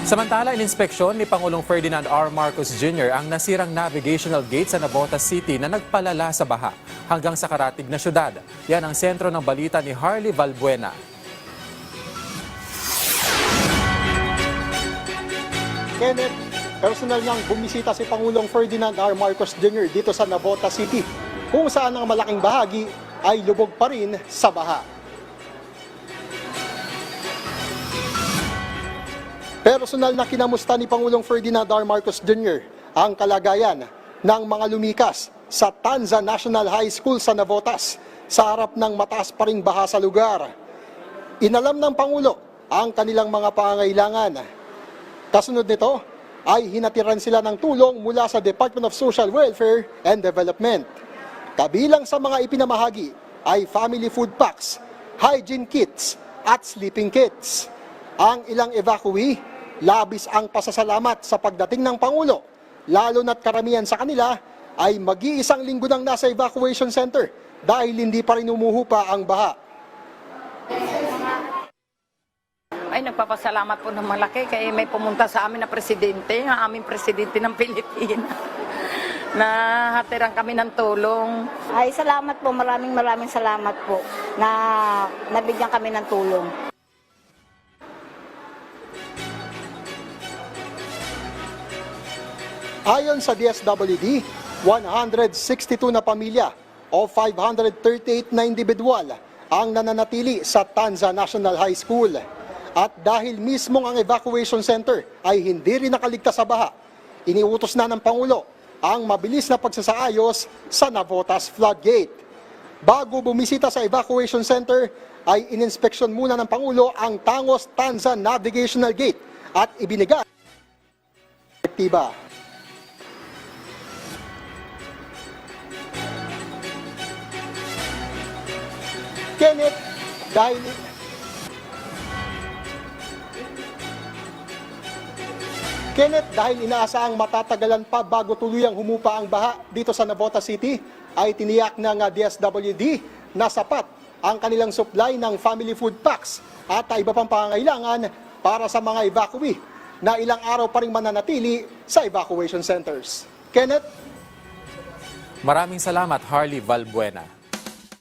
Samantala, ininspeksyon ni Pangulong Ferdinand R. Marcos Jr. ang nasirang navigational gate sa Navotas City na nagpalala sa baha hanggang sa karatig na syudad. Yan ang sentro ng balita ni Harley Valbuena. Kenneth, personal niyang bumisita si Pangulong Ferdinand R. Marcos Jr. dito sa Navotas City, kung saan ang malaking bahagi ay lubog pa rin sa baha. Personal na kinamusta ni Pangulong Ferdinand R. Marcos Jr. ang kalagayan ng mga lumikas sa Tanza National High School sa Navotas sa harap ng mataas pa ring baha sa lugar. Inalam ng Pangulo ang kanilang mga pangangailangan. Kasunod nito ay hinatiran sila ng tulong mula sa Department of Social Welfare and Development. Kabilang sa mga ipinamahagi ay family food packs, hygiene kits at sleeping kits. Ang ilang evacuee, labis ang pasasalamat sa pagdating ng Pangulo, lalo na't karamihan sa kanila ay mag-iisang linggo nang nasa evacuation center dahil hindi pa rin umuhupa ang baha. Ay, nagpapasalamat po ng malaki kaya may pumunta sa amin na presidente, ang aming presidente ng Pilipinas. Nahatirang kami ng tulong. Ay, salamat po, maraming salamat po na nabigyan kami ng tulong. Ayon sa DSWD, 162 na pamilya o 538 na individual ang nananatili sa Tanza National High School. At dahil mismong ang evacuation center ay hindi rin nakaligtas sa baha, iniutos na ng Pangulo ang mabilis na pagsasaayos sa Navotas floodgate. Bago bumisita sa evacuation center, ay ininspeksyon muna ng Pangulo ang Tangos Tanza Navigational Gate at ibinigay ang direktiba. Kenneth, dahil inaasahang matatagalan pa bago tuluyang humupa ang baha dito sa Navotas City, ay tiniyak ng DSWD na sapat ang kanilang supply ng family food packs at iba pang pangangailangan para sa mga evacuee na ilang araw pa rin mananatili sa evacuation centers. Kenneth? Maraming salamat, Harley Valbuena.